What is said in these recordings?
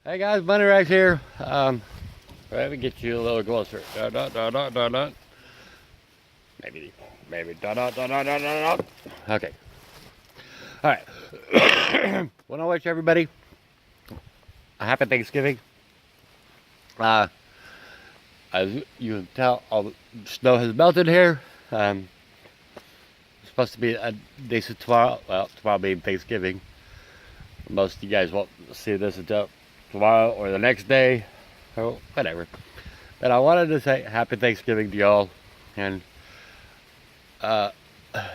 Hey guys, Bunny Rex here. Let me get you a little closer. Dot, dot, dot, dot, dot, dot. Maybe. Dot, dot, dot, dot, dot, dot, dot. Okay. All right. Want to wish everybody a happy Thanksgiving. Uh, as you can tell, all the snow has melted here. It's supposed to be a decent tomorrow. Well, tomorrow being Thanksgiving. Most of you guys won't see this until tomorrow or the next day, or whatever. But I wanted to say happy Thanksgiving to y'all, and uh, I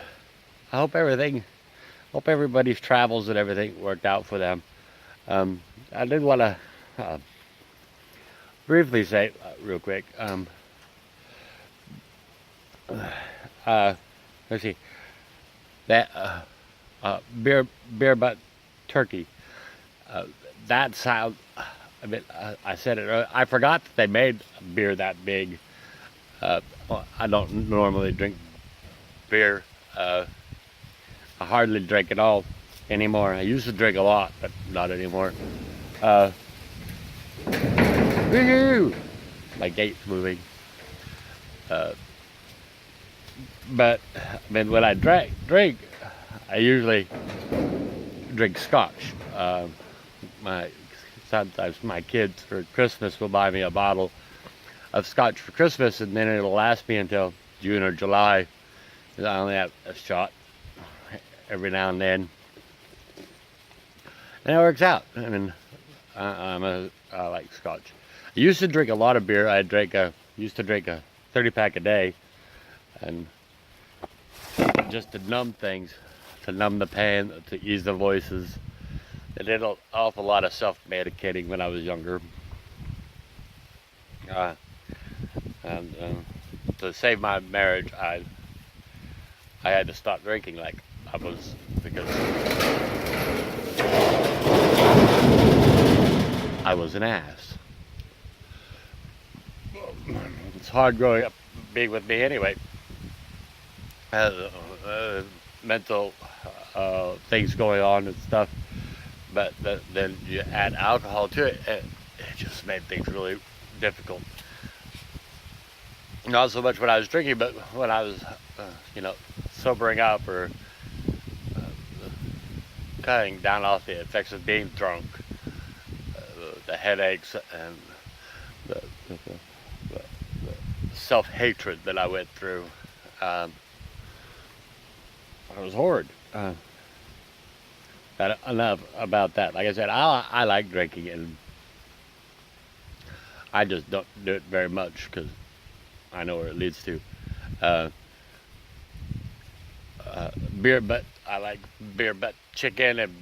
hope everybody's travels and everything worked out for them. I did want to briefly say, real quick, uh, let's see, that beer butt turkey. Uh, that sound. I mean, I said it earlier. I forgot that they made beer that big. Well, I don't normally drink beer. I hardly drink at all anymore. I used to drink a lot, but not anymore. Uh, Woohoo! My gate's moving. Uh, but I mean, when I drink, I usually drink scotch. My Sometimes my kids for Christmas will buy me a bottle of scotch for Christmas, and then it'll last me until June or July. I only have a shot every now and then, and it works out. I mean, I like scotch. I used to drink a lot of beer. Used to drink a 30-pack a day, and just to numb things, to numb the pain, to ease the voices. I did an awful lot of self-medicating when I was younger. And to save my marriage, I had to stop drinking because I was an ass. It's hard growing up being with me anyway. Mental things going on and stuff. But then you add alcohol to it, and it just made things really difficult. Not so much when I was drinking, but when I was, sobering up or uh, cutting down off the effects of being drunk, the headaches and the, the, the, the self-hatred that I went through. It was horrid. But enough about that. Like I said, I like drinking, and I just don't do it very much because I know where it leads to. Uh, Beer butt. I like beer butt chicken and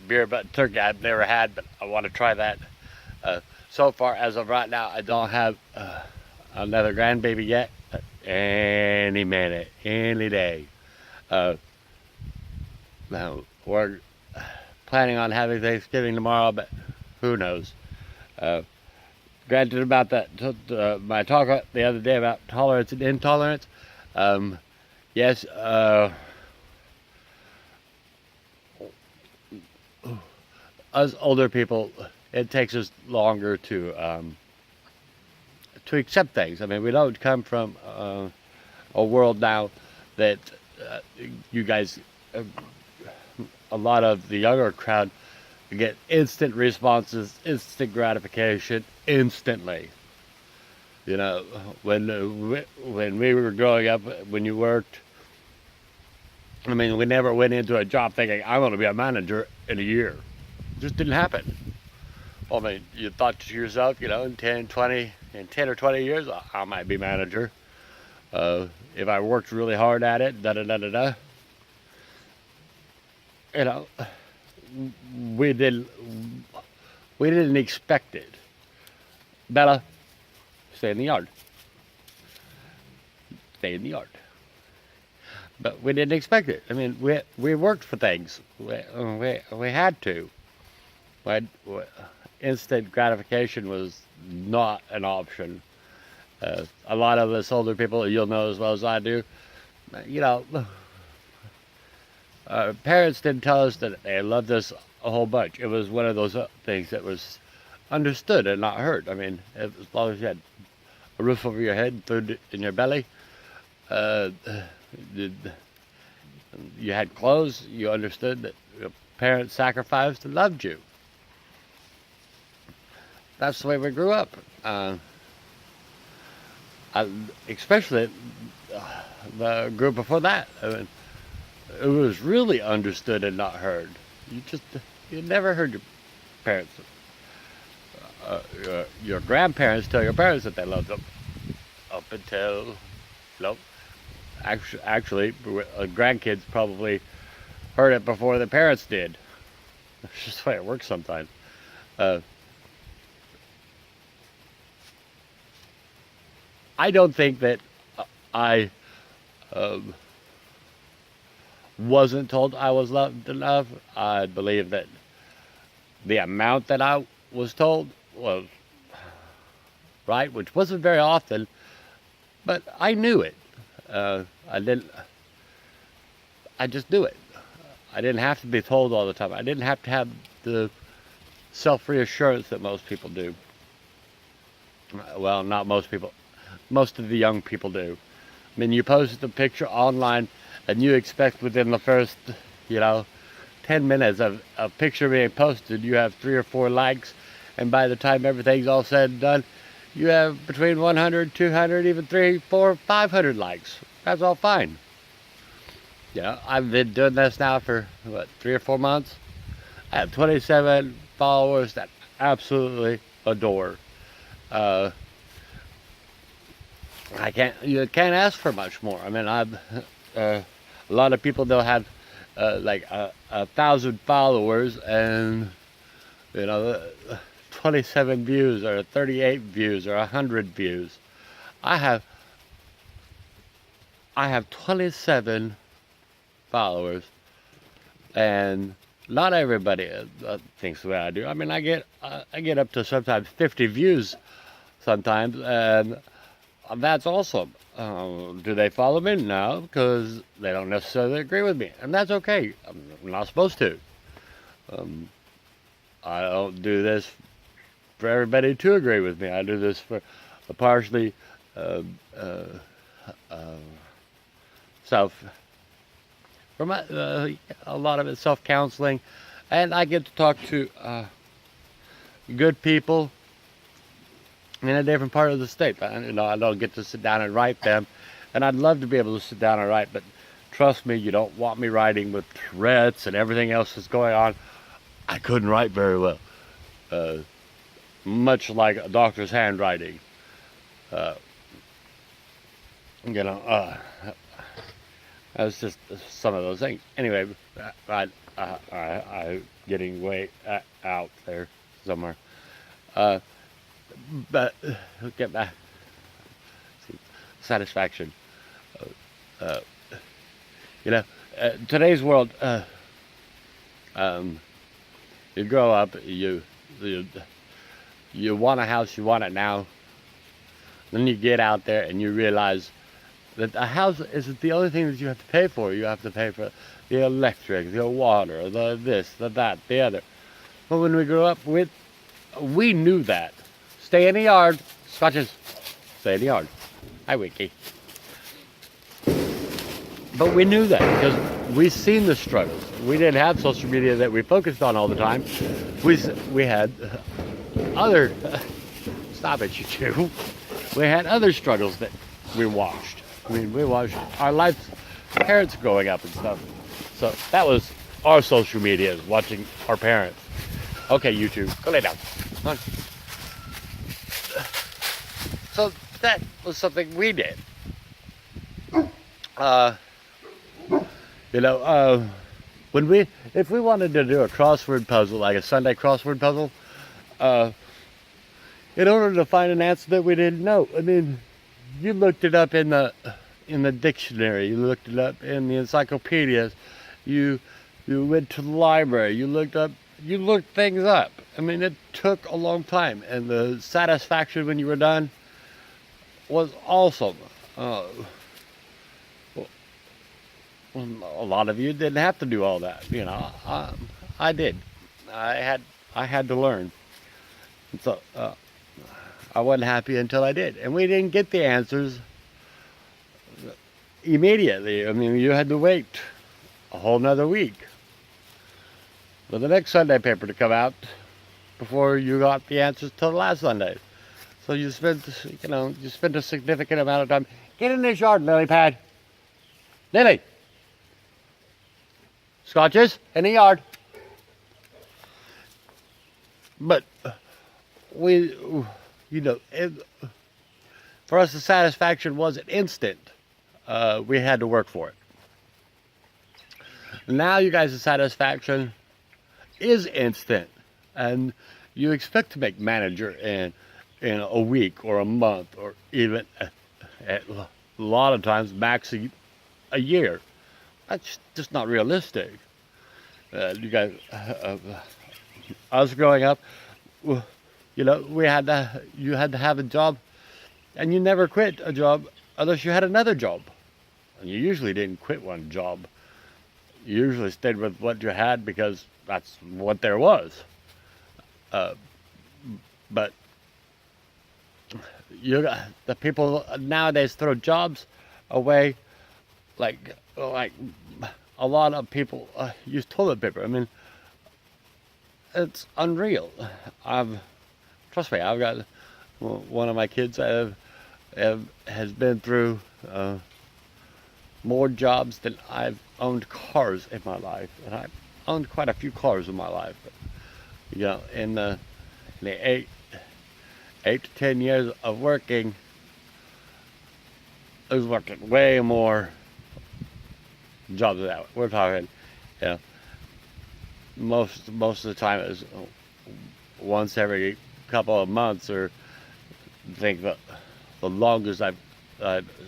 beer butt turkey. I've never had, but I want to try that. So far, as of right now, I don't have another grandbaby yet. But any minute, any day. Now we're planning on having Thanksgiving tomorrow, but who knows? Granted, about that, my talk the other day about tolerance and intolerance. Yes, us older people, it takes us longer to accept things. I mean, we don't come from a world now that you guys, a lot of the younger crowd, get instant responses, instant gratification, instantly. You know, when we were growing up, when you worked, I mean, we never went into a job thinking, I'm going to be a manager in a year. It just didn't happen. Well, I mean, you thought to yourself, in 10 or 20 years, I might be manager. If I worked really hard at it, da da da da da. You know, we didn't we didn't expect it. Bella, stay in the yard. Stay in the yard. But we didn't expect it. I mean, we worked for things. We had to. But instant gratification was not an option. A lot of us older people, you'll know as well as I do, you know, parents didn't tell us that they loved us a whole bunch. It was one of those things that was understood and not hurt. I mean, as long as you had a roof over your head, food in your belly, uh, did- you had clothes, you understood that your parents sacrificed and loved you. That's the way we grew up. Uh, Especially the group before that. I mean, it was really understood and not heard. You just, you never heard your parents, your grandparents tell your parents that they loved them up until, you know, actually, grandkids probably heard it before the parents did. It's just the way it works sometimes. Uh, I don't think that I um, wasn't told I was loved enough. I believe that the amount that I was told was right, which wasn't very often, but I knew it. I didn't. I just knew it. I didn't have to be told all the time. I didn't have to have the self-reassurance that most people do. Well, not most people. Most of the young people do. I mean, you post a picture online, and you expect within the first, you know, 10 minutes of a picture being posted, you have 3 or 4 likes, and by the time everything's all said and done, you have between 100, 200, even 3, 4, 500 likes. That's all fine. You know, I've been doing this now for, what, 3 or 4 months? I have 27 followers that absolutely adore. Uh, you can't ask for much more. I mean, a lot of people, they'll have like 1,000 followers and, you know, 27 views or 38 views or 100 views. I have 27 followers, and not everybody thinks the way I do. I mean, I get up to sometimes 50 views sometimes, and that's awesome. Do they follow me? No, because they don't necessarily agree with me, and that's okay. I'm not supposed to. I don't do this for everybody to agree with me. I do this for partially uh, uh, uh, self. For my, a lot of it self-counseling, and I get to talk to good people in a different part of the state. You know, I don't get to sit down and write them, and I'd love to be able to sit down and write, but trust me, you don't want me writing with Tourette's and everything else that's going on. I couldn't write very well, much like a doctor's handwriting. Uh, you know, that's just some of those things. Anyway, I getting way out there somewhere. But get back. Satisfaction. Uh, you know, today's world. You grow up. You want a house. You want it now. Then you get out there and you realize that a house isn't the only thing that you have to pay for. You have to pay for the electric, the water, the this, the that, the other. But when we grew up, we knew that. Stay in the yard, Scotches. Stay in the yard. Hi, Wiki. But we knew that because we seen the struggles. We didn't have social media that we focused on all the time. We had other. Stop it, you two. We had other struggles that we watched. I mean, we watched our lives, parents growing up and stuff. So that was our social media, watching our parents. Okay, you two, go lay down. Come on. So that was something we did. You know, if we wanted to do a crossword puzzle, like a Sunday crossword puzzle, in order to find an answer that we didn't know, I mean, you looked it up in the dictionary, you looked it up in the encyclopedias, you went to the library, you looked things up. I mean, it took a long time, and the satisfaction when you were done was awesome. A lot of you didn't have to do all that, you know. I did. I had to learn. And so I wasn't happy until I did. And we didn't get the answers immediately. I mean, you had to wait a whole nother week for the next Sunday paper to come out before you got the answers till the last Sunday. So you spent a significant amount of time. Get in this yard, Lily Pad. Lily. Scotches in the yard. But we, for us, the satisfaction wasn't instant. We had to work for it. Now you guys' satisfaction is instant, and you expect to make manager in a week or a month, or even a lot of times max a year. That's just not realistic. You guys, us growing up, you had to have a job, and you never quit a job unless you had another job. And you usually didn't quit one job. You usually stayed with what you had because that's what there was. But the people nowadays throw jobs away like a lot of people use toilet paper. I mean, it's unreal. Trust me, I've got one of my kids has been through more jobs than I've owned cars in my life, and I've owned quite a few cars in my life. But, in the 8 to 10 years of working, I was working way more jobs than that. We're talking, most of the time it was once every couple of months, or I think the longest I've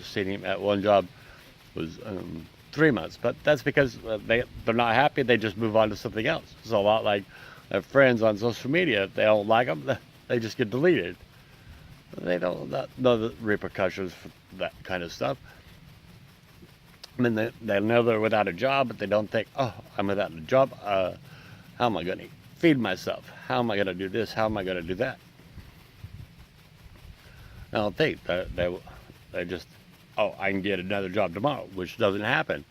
seen him at one job was 3 months. But that's because they're not happy. They just move on to something else. It's a lot like their friends on social media. If they don't like them, they just get deleted. They don't know the repercussions for that kind of stuff. I mean, they know they're without a job, but they don't think, oh, I'm without a job. How am I going to feed myself? How am I going to do this? How am I going to do that? I don't think they just, oh, I can get another job tomorrow, which doesn't happen.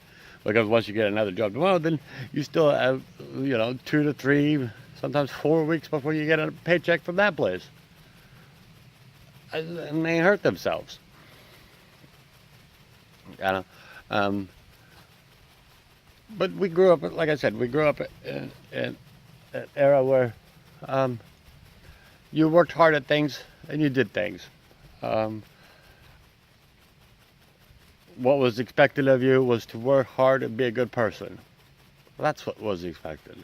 Because once you get another job tomorrow, then you still have, 2 to 3, sometimes 4 weeks before you get a paycheck from that place. And they hurt themselves. But we grew up, like I said, in an era where you worked hard at things and you did things. What was expected of you was to work hard and be a good person. That's what was expected.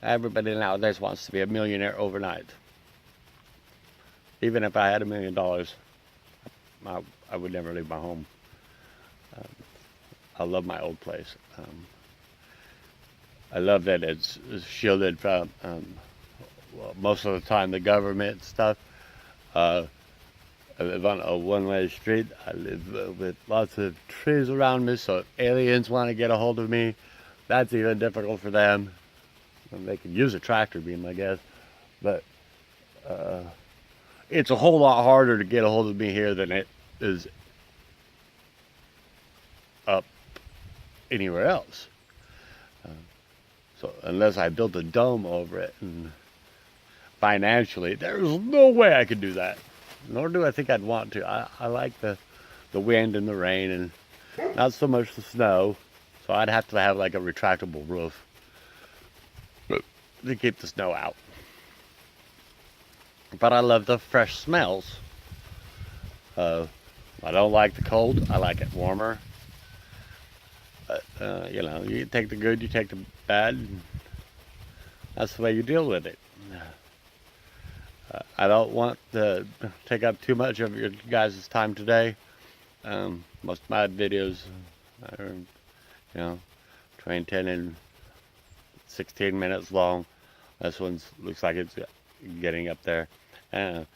Everybody nowadays wants to be a millionaire overnight. Even if I had $1 million, I would never leave my home. I love my old place. I love that it's shielded from most of the time the government stuff. I live on a one-way street. I live with lots of trees around me, so if aliens want to get a hold of me, that's even difficult for them. And they could use a tractor beam, I guess. But it's a whole lot harder to get a hold of me here than it is up anywhere else. So unless I built a dome over it, and financially, there's no way I could do that. Nor do I think I'd want to. I like the wind and the rain, and not so much the snow. So I'd have to have like a retractable roof to keep the snow out. But I love the fresh smells. I don't like the cold. I like it warmer. But, you take the good, you take the bad. That's the way you deal with it. I don't want to take up too much of your guys' time today. Most of my videos are, between 10 and 16 minutes long. This one looks like it's getting up there. I'm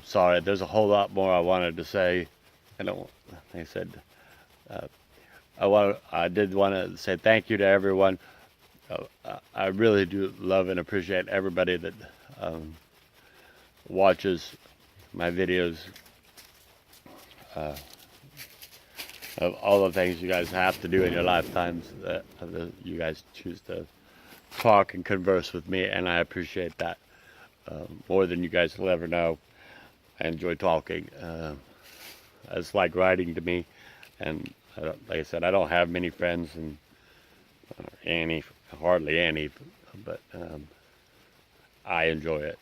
sorry, there's a whole lot more I wanted to say. I did want to say thank you to everyone I really do love and appreciate everybody that watches my videos, of all the things you guys have to do in your lifetimes, that you guys choose to talk and converse with me, and I appreciate that more than you guys will ever know. I enjoy talking. It's like writing to me, and like I said, I don't have many friends, and hardly any, but I enjoy it.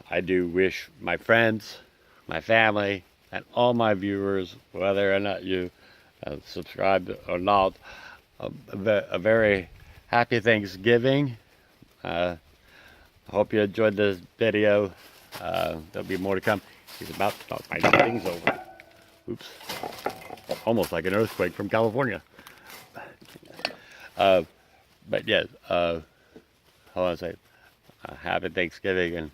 I do wish my friends, my family, and all my viewers, whether or not you subscribe or not, a very happy Thanksgiving. I hope you enjoyed this video. There'll be more to come. He's about to start biting things over. Oops. Almost like an earthquake from California. But yes, I want to say happy Thanksgiving, and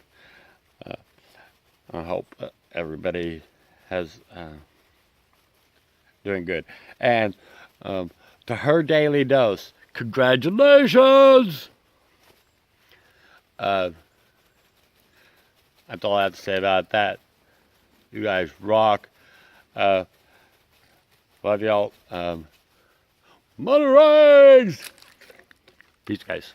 I hope everybody has doing good. And to Her Daily Dose, congratulations! That's all I have to say about that. You guys rock. Love y'all. Mother Eggs! Peace, guys.